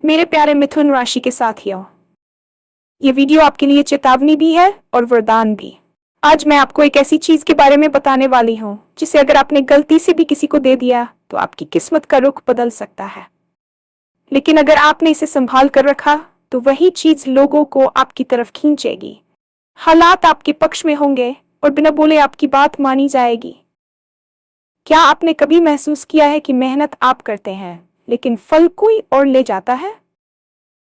मेरे प्यारे मिथुन राशि के साथियों, ये वीडियो आपके लिए चेतावनी भी है और वरदान भी। आज मैं आपको एक ऐसी चीज के बारे में बताने वाली हूँ जिसे अगर आपने गलती से भी किसी को दे दिया तो आपकी किस्मत का रुख बदल सकता है। लेकिन अगर आपने इसे संभाल कर रखा तो वही चीज लोगों को आपकी तरफ खींचेगी। हालात आपके पक्ष में होंगे और बिना बोले आपकी बात मानी जाएगी। क्या आपने कभी महसूस किया है कि मेहनत आप करते हैं लेकिन फल कोई और ले जाता है?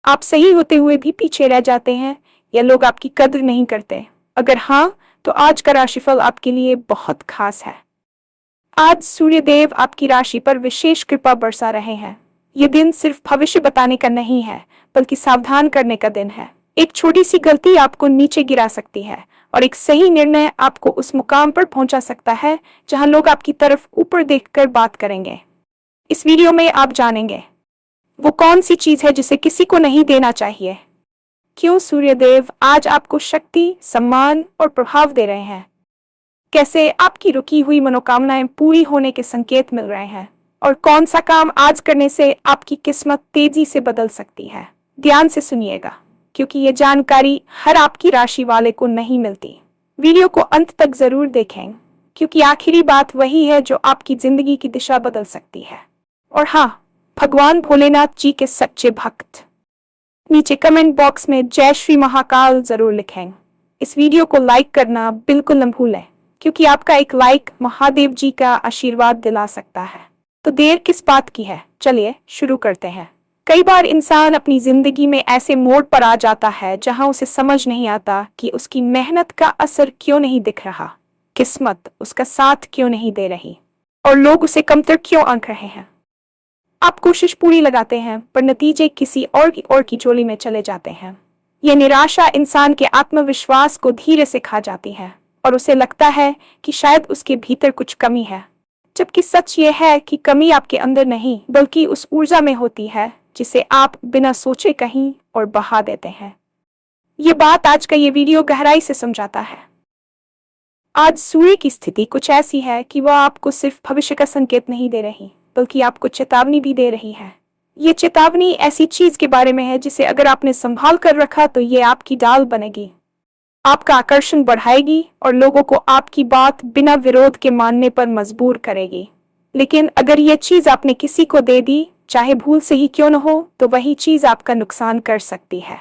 आप सही होते हुए भी पीछे रह जाते हैं या लोग आपकी कद्र नहीं करते? अगर हाँ, तो आज का राशिफल आपके लिए बहुत खास है। आज सूर्यदेव आपकी राशि पर विशेष कृपा बरसा रहे हैं। ये दिन सिर्फ भविष्य बताने का नहीं है, बल्कि सावधान करने का दिन है। एक छोटी सी गलती आपको नीचे गिरा सकती है और एक सही निर्णय आपको उस मुकाम पर पहुंचा सकता है जहां लोग आपकी तरफ ऊपर देखकर बात करेंगे। इस वीडियो में आप जानेंगे वो कौन सी चीज है जिसे किसी को नहीं देना चाहिए, क्यों सूर्यदेव आज आपको शक्ति, सम्मान और प्रभाव दे रहे हैं, कैसे आपकी रुकी हुई मनोकामनाएं पूरी होने के संकेत मिल रहे हैं, और कौन सा काम आज करने से आपकी किस्मत तेजी से बदल सकती है। ध्यान से सुनिएगा, क्योंकि ये जानकारी हर आपकी राशि वाले को नहीं मिलती। वीडियो को अंत तक जरूर देखें, क्योंकि आखिरी बात वही है जो आपकी जिंदगी की दिशा बदल सकती है। और हाँ, भगवान भोलेनाथ जी के सच्चे भक्त नीचे कमेंट बॉक्स में जय श्री महाकाल जरूर लिखें। इस वीडियो को लाइक करना बिल्कुल न भूलें, क्योंकि आपका एक लाइक महादेव जी का आशीर्वाद दिला सकता है। तो देर किस बात की है, चलिए शुरू करते हैं। कई बार इंसान अपनी जिंदगी में ऐसे मोड़ पर आ जाता है जहां उसे समझ नहीं आता कि उसकी मेहनत का असर क्यों नहीं दिख रहा, किस्मत उसका साथ क्यों नहीं दे रही, और लोग उसे कमतर क्यों आंक रहे हैं। आप कोशिश पूरी लगाते हैं पर नतीजे किसी और की झोली में चले जाते हैं। ये निराशा इंसान के आत्मविश्वास को धीरे से खा जाती है और उसे लगता है कि शायद उसके भीतर कुछ कमी है, जबकि सच ये है कि कमी आपके अंदर नहीं बल्कि उस ऊर्जा में होती है जिसे आप बिना सोचे कहीं और बहा देते हैं। ये बात आज का ये वीडियो गहराई से समझाता है। आज सूर्य की स्थिति कुछ ऐसी है कि वह आपको सिर्फ भविष्य का संकेत नहीं दे रही, बल्कि आपको चेतावनी भी दे रही है। ये चेतावनी ऐसी चीज के बारे में है जिसे अगर आपने संभाल कर रखा तो ये आपकी ढाल बनेगी, आपका आकर्षण बढ़ाएगी और लोगों को आपकी बात बिना विरोध के मानने पर मजबूर करेगी। लेकिन अगर ये चीज आपने किसी को दे दी, चाहे भूल से ही क्यों न हो, तो वही चीज आपका नुकसान कर सकती है।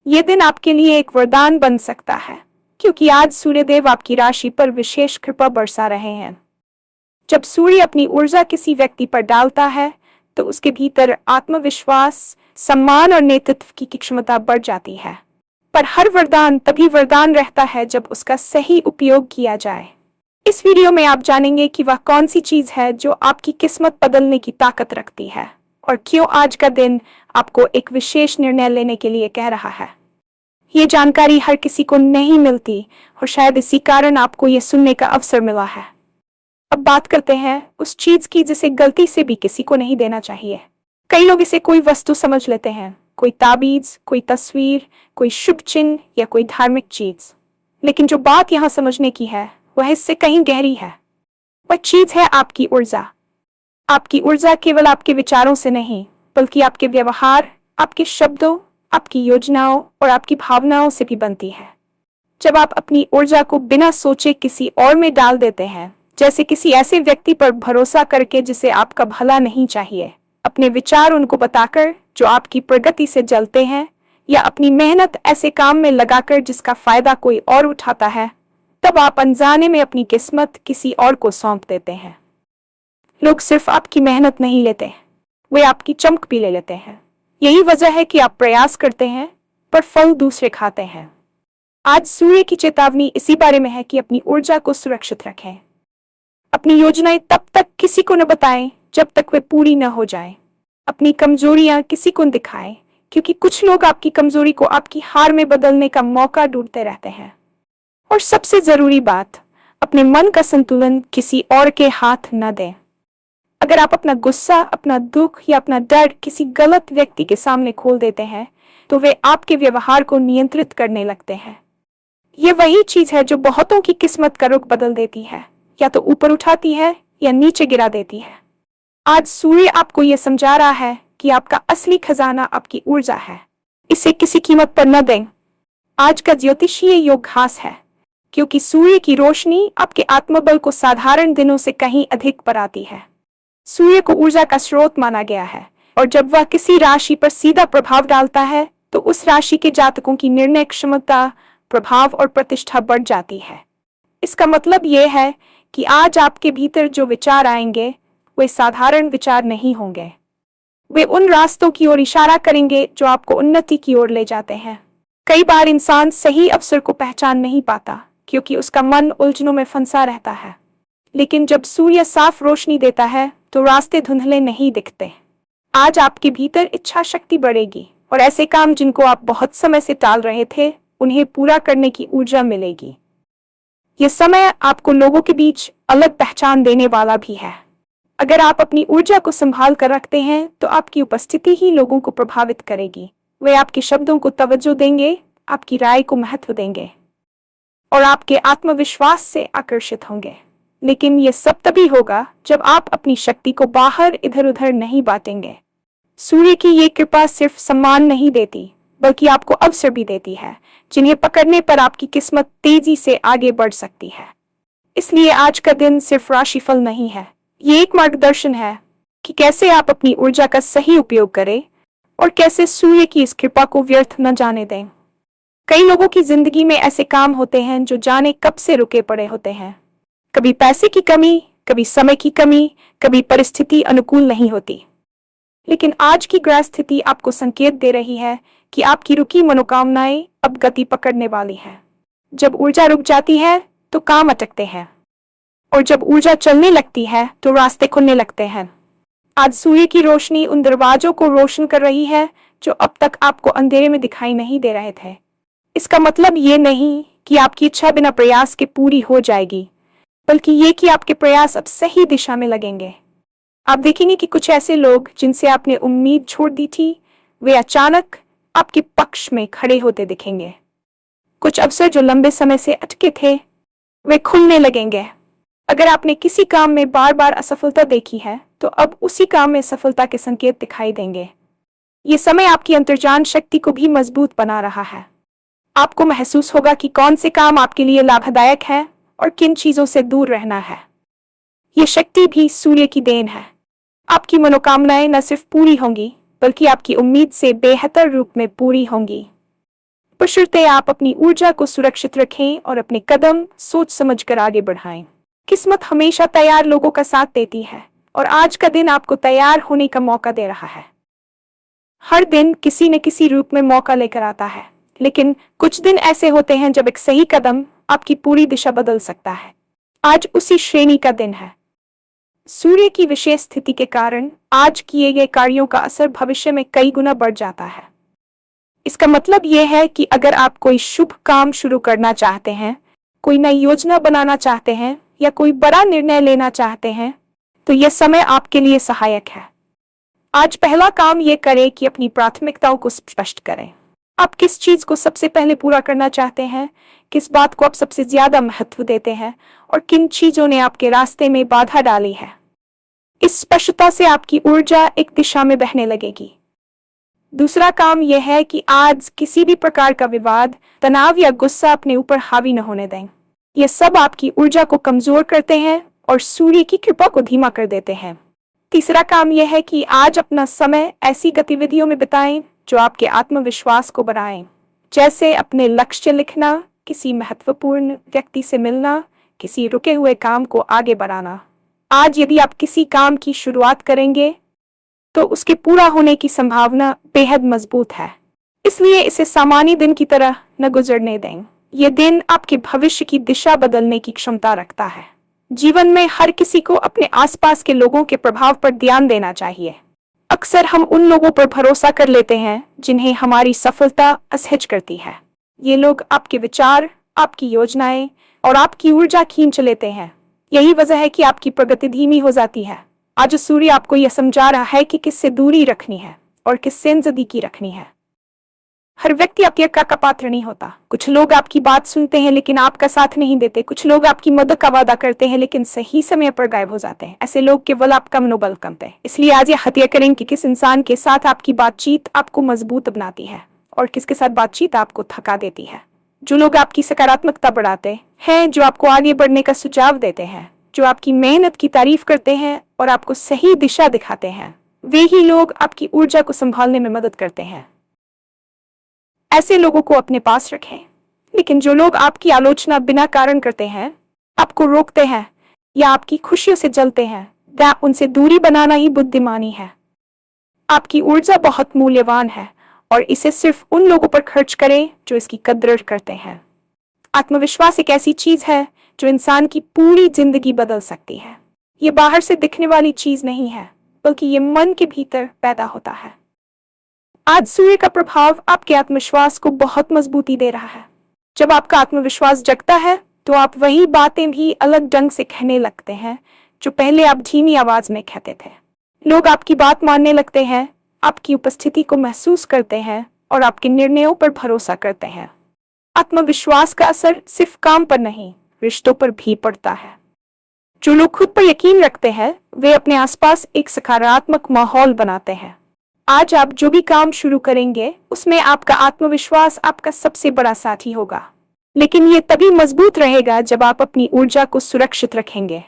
ये दिन आपके लिए एक वरदान बन सकता है, क्योंकि आज सूर्यदेव आपकी राशि पर विशेष कृपा बरसा रहे हैं। जब सूर्य अपनी ऊर्जा किसी व्यक्ति पर डालता है तो उसके भीतर आत्मविश्वास, सम्मान और नेतृत्व की क्षमता बढ़ जाती है। पर हर वरदान तभी वरदान रहता है जब उसका सही उपयोग किया जाए। इस वीडियो में आप जानेंगे कि वह कौन सी चीज है जो आपकी किस्मत बदलने की ताकत रखती है और क्यों आज का दिन आपको एक विशेष निर्णय लेने के लिए कह रहा है। ये जानकारी हर किसी को नहीं मिलती और शायद इसी कारण आपको ये सुनने का अवसर मिला है। अब बात करते हैं उस चीज की जिसे गलती से भी किसी को नहीं देना चाहिए। कई लोग इसे कोई वस्तु समझ लेते हैं, कोई ताबीज, कोई तस्वीर, कोई शुभ चिन्ह या कोई धार्मिक चीज। लेकिन जो बात यहाँ समझने की है वह इससे कहीं गहरी है। वह चीज है आपकी ऊर्जा। आपकी ऊर्जा केवल आपके विचारों से नहीं, बल्कि आपके व्यवहार, आपके शब्दों, आपकी योजनाओं और आपकी भावनाओं से भी बनती है। जब आप अपनी ऊर्जा को बिना सोचे किसी और में डाल देते हैं, जैसे किसी ऐसे व्यक्ति पर भरोसा करके जिसे आपका भला नहीं चाहिए, अपने विचार उनको बताकर जो आपकी प्रगति से जलते हैं, या अपनी मेहनत ऐसे काम में लगाकर जिसका फायदा कोई और उठाता है, तब आप अनजाने में अपनी किस्मत किसी और को सौंप देते हैं। लोग सिर्फ आपकी मेहनत नहीं लेते, वे आपकी चमक भी ले लेते हैं। यही वजह है कि आप प्रयास करते हैं पर फल दूसरे खाते हैं। आज सूर्य की चेतावनी इसी बारे में है कि अपनी ऊर्जा को सुरक्षित रखें। अपनी योजनाएं तब तक किसी को न बताएं जब तक वे पूरी न हो जाएं। अपनी कमजोरियां किसी को न दिखाएं, क्योंकि कुछ लोग आपकी कमजोरी को आपकी हार में बदलने का मौका ढूंढते रहते हैं। और सबसे जरूरी बात, अपने मन का संतुलन किसी और के हाथ न दें। अगर आप अपना गुस्सा, अपना दुख या अपना डर किसी गलत व्यक्ति के सामने खोल देते हैं तो वे आपके व्यवहार को नियंत्रित करने लगते हैं। ये वही चीज है जो बहुतों की किस्मत का रुख बदल देती है, या तो ऊपर उठाती है या नीचे गिरा देती है। आज सूर्य आपको यह समझा रहा है कि आपका असली खजाना आपकी ऊर्जा है। इसे किसी कीमत पर न दें। आज का ज्योतिषीय योग खास है क्योंकि सूर्य की रोशनी आपके आत्मबल को साधारण दिनों से कहीं अधिक बढ़ाती है। सूर्य को ऊर्जा का स्रोत माना गया है और जब वह किसी राशि पर सीधा प्रभाव डालता है तो उस राशि के जातकों की निर्णय क्षमता, प्रभाव और प्रतिष्ठा बढ़ जाती है। इसका मतलब यह है कि आज आपके भीतर जो विचार आएंगे वे साधारण विचार नहीं होंगे। वे उन रास्तों की ओर इशारा करेंगे जो आपको उन्नति की ओर ले जाते हैं। कई बार इंसान सही अवसर को पहचान नहीं पाता क्योंकि उसका मन उलझनों में फंसा रहता है, लेकिन जब सूर्य साफ रोशनी देता है तो रास्ते धुंधले नहीं दिखते। आज आपके भीतर इच्छा शक्ति बढ़ेगी और ऐसे काम जिनको आप बहुत समय से टाल रहे थे उन्हें पूरा करने की ऊर्जा मिलेगी। यह समय आपको लोगों के बीच अलग पहचान देने वाला भी है। अगर आप अपनी ऊर्जा को संभाल कर रखते हैं तो आपकी उपस्थिति ही लोगों को प्रभावित करेगी। वे आपके शब्दों को तवज्जो देंगे, आपकी राय को महत्व देंगे और आपके आत्मविश्वास से आकर्षित होंगे। लेकिन यह सब तभी होगा जब आप अपनी शक्ति को बाहर इधर उधर नहीं बांटेंगे। सूर्य की ये कृपा सिर्फ सम्मान नहीं देती बल्कि आपको अवसर भी देती है जिन्हें पकड़ने पर आपकी किस्मत तेजी से आगे बढ़ सकती है। इसलिए आज का दिन सिर्फ राशिफल नहीं है, ये एक मार्गदर्शन है कि कैसे आप अपनी ऊर्जा का सही उपयोग करें और कैसे सूर्य की इस कृपा को व्यर्थ न जाने दें। कई लोगों की जिंदगी में ऐसे काम होते हैं जो जाने कब से रुके पड़े होते हैं। कभी पैसे की कमी, कभी समय की कमी, कभी परिस्थिति अनुकूल नहीं होती। लेकिन आज की ग्रह स्थिति आपको संकेत दे रही है कि आपकी रुकी मनोकामनाएं अब गति पकड़ने वाली हैं। जब ऊर्जा रुक जाती है तो काम अटकते हैं और जब ऊर्जा चलने लगती है तो रास्ते खुलने लगते हैं। आज सूर्य की रोशनी उन दरवाजों को रोशन कर रही है जो अब तक आपको अंधेरे में दिखाई नहीं दे रहे थे। इसका मतलब ये नहीं कि आपकी इच्छा बिना प्रयास के पूरी हो जाएगी, बल्कि ये कि आपके प्रयास अब सही दिशा में लगेंगे। आप देखेंगे कि कुछ ऐसे लोग जिनसे आपने उम्मीद छोड़ दी थी वे अचानक आपके पक्ष में खड़े होते दिखेंगे। कुछ अवसर जो लंबे समय से अटके थे वे खुलने लगेंगे। अगर आपने किसी काम में बार बार असफलता देखी है तो अब उसी काम में सफलता के संकेत दिखाई देंगे। ये समय आपकी अंतर्ज्ञान शक्ति को भी मजबूत बना रहा है। आपको महसूस होगा कि कौन से काम आपके लिए लाभदायक है और किन चीजों से दूर रहना है। ये शक्ति भी सूर्य की देन है। आपकी मनोकामनाएं न सिर्फ पूरी होंगी बल्कि आपकी उम्मीद से बेहतर रूप में पूरी होंगी, बशर्ते आप अपनी ऊर्जा को सुरक्षित रखें और अपने कदम सोच समझकर आगे बढ़ाएं। किस्मत हमेशा तैयार लोगों का साथ देती है और आज का दिन आपको तैयार होने का मौका दे रहा है। हर दिन किसी न किसी रूप में मौका लेकर आता है, लेकिन कुछ दिन ऐसे होते हैं जब एक सही कदम आपकी पूरी दिशा बदल सकता है। आज उसी श्रेणी का दिन है। सूर्य की विशेष स्थिति के कारण आज किए गए कार्यों का असर भविष्य में कई गुना बढ़ जाता है। इसका मतलब यह है कि अगर आप कोई शुभ काम शुरू करना चाहते हैं, कोई नई योजना बनाना चाहते हैं या कोई बड़ा निर्णय लेना चाहते हैं तो यह समय आपके लिए सहायक है। आज पहला काम यह करें कि अपनी प्राथमिकताओं को स्पष्ट करें। आप किस चीज को सबसे पहले पूरा करना चाहते हैं, किस बात को आप सबसे ज्यादा महत्व देते हैं और किन चीजों ने आपके रास्ते में बाधा डाली है। इस स्पष्टता से आपकी ऊर्जा एक दिशा में बहने लगेगी। दूसरा काम यह है कि आज किसी भी प्रकार का विवाद, तनाव या गुस्सा अपने ऊपर हावी न होने दें। ये सब आपकी ऊर्जा को कमजोर करते हैं और सूर्य की कृपा को धीमा कर देते हैं। तीसरा काम यह है कि आज अपना समय ऐसी गतिविधियों में बिताएं जो आपके आत्मविश्वास को बढ़ाएं, जैसे अपने लक्ष्य लिखना, किसी महत्वपूर्ण व्यक्ति से मिलना, किसी रुके हुए काम को आगे बढ़ाना। आज यदि आप किसी काम की शुरुआत करेंगे तो उसके पूरा होने की संभावना बेहद मजबूत है। इसलिए इसे सामान्य दिन की तरह न गुजरने दें। यह दिन आपके भविष्य की दिशा बदलने की क्षमता रखता है। जीवन में हर किसी को अपने आसपास के लोगों के प्रभाव पर ध्यान देना चाहिए। अक्सर हम उन लोगों पर भरोसा कर लेते हैं जिन्हें हमारी सफलता असहज करती है। ये लोग आपके विचार, आपकी योजनाएं और आपकी ऊर्जा खींच लेते हैं। यही वजह है कि आपकी प्रगति धीमी हो जाती है। आज सूर्य आपको यह समझा रहा है कि किससे दूरी रखनी है और किससे नजदीकी रखनी है। हर व्यक्ति आपकी हक्का का पात्र नहीं होता। कुछ लोग आपकी बात सुनते हैं लेकिन आपका साथ नहीं देते। कुछ लोग आपकी मदद का वादा करते हैं लेकिन सही समय पर गायब हो जाते हैं। ऐसे लोग केवल आपका मनोबल कमते हैं। इसलिए आज ये हत्या करें कि किस इंसान के साथ आपकी बातचीत आपको मजबूत बनाती है और किसके साथ बातचीत आपको थका देती है। जो लोग आपकी सकारात्मकता बढ़ाते हैं, जो आपको आगे बढ़ने का सुझाव देते हैं, जो आपकी मेहनत की तारीफ करते हैं और आपको सही दिशा दिखाते हैं, वे ही लोग आपकी ऊर्जा को संभालने में मदद करते हैं। ऐसे लोगों को अपने पास रखें। लेकिन जो लोग आपकी आलोचना बिना कारण करते हैं, आपको रोकते हैं या आपकी खुशियों से जलते हैं, उनसे दूरी बनाना ही बुद्धिमानी है। आपकी ऊर्जा बहुत मूल्यवान है और इसे सिर्फ उन लोगों पर खर्च करें जो इसकी कद्र करते हैं। आत्मविश्वास एक ऐसी चीज है जो इंसान की पूरी जिंदगी बदल सकती है। ये बाहर से दिखने वाली चीज नहीं है, बल्कि ये मन के भीतर पैदा होता है। आज सूर्य का प्रभाव आपके आत्मविश्वास को बहुत मजबूती दे रहा है। जब आपका आत्मविश्वास जगता है तो आप वही बातें भी अलग ढंग से कहने लगते हैं जो पहले आप धीमी आवाज में कहते थे। लोग आपकी बात मानने लगते हैं, आपकी उपस्थिति को महसूस करते हैं और आपके निर्णयों पर भरोसा करते हैं। आत्मविश्वास का असर सिर्फ काम पर नहीं, रिश्तों पर भी पड़ता है। जो लोग खुद पर यकीन रखते हैं, वे अपने आसपास एक सकारात्मक माहौल बनाते हैं। आज आप जो भी काम शुरू करेंगे, उसमें आपका आत्मविश्वास आपका सबसे बड़ा साथी होगा। लेकिन ये तभी मजबूत रहेगा जब आप अपनी ऊर्जा को सुरक्षित रखेंगे।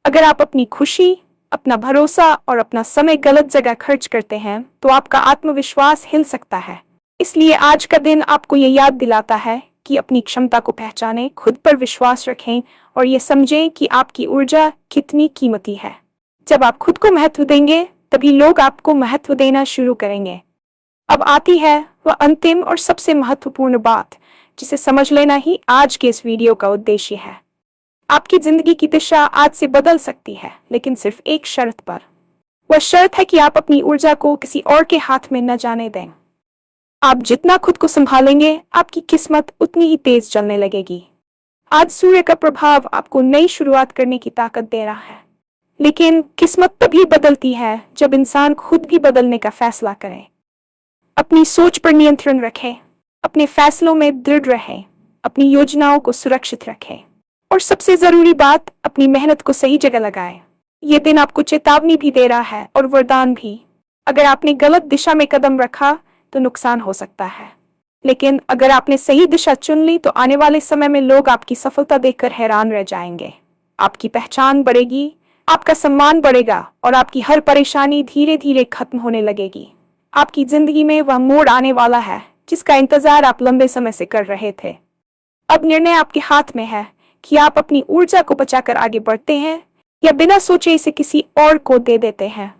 अगर आप अपनी खुशी, अपना भरोसा और अपना समय गलत जगह खर्च करते हैं, तो आपका आत्मविश्वास हिल सकता है। इसलिए आज का दिन आपको ये याद दिलाता है कि अपनी क्षमता को पहचानें, खुद पर विश्वास रखें और ये समझें कि आपकी ऊर्जा कितनी कीमती है। जब आप खुद को महत्व देंगे, तभी लोग आपको महत्व देना शुरू करेंगे। अब आती है वह अंतिम और सबसे महत्वपूर्ण बात, जिसे समझ लेना ही आज के इस वीडियो का उद्देश्य है। आपकी जिंदगी की दिशा आज से बदल सकती है, लेकिन सिर्फ एक शर्त पर। वह शर्त है कि आप अपनी ऊर्जा को किसी और के हाथ में न जाने दें। आप जितना खुद को संभालेंगे, आपकी किस्मत उतनी ही तेज चलने लगेगी। आज सूर्य का प्रभाव आपको नई शुरुआत करने की ताकत दे रहा है। लेकिन किस्मत तभी बदलती है जब इंसान खुद भी बदलने का फैसला करे। अपनी सोच पर नियंत्रण रखें, अपने फैसलों में दृढ़ रहें, अपनी योजनाओं को सुरक्षित रखें और सबसे जरूरी बात, अपनी मेहनत को सही जगह लगाएं। ये दिन आपको चेतावनी भी दे रहा है और वरदान भी। अगर आपने गलत दिशा में कदम रखा तो नुकसान हो सकता है, लेकिन अगर आपने सही दिशा चुन ली तो आने वाले समय में लोग आपकी सफलता देखकर हैरान रह जाएंगे। आपकी पहचान बढ़ेगी, आपका सम्मान बढ़ेगा और आपकी हर परेशानी धीरे धीरे खत्म होने लगेगी। आपकी जिंदगी में वह मोड़ आने वाला है जिसका इंतजार आप लंबे समय से कर रहे थे। अब निर्णय आपके हाथ में है कि आप अपनी ऊर्जा को बचाकर आगे बढ़ते हैं या बिना सोचे इसे किसी और को दे देते हैं।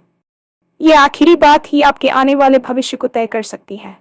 ये आखिरी बात ही आपके आने वाले भविष्य को तय कर सकती है।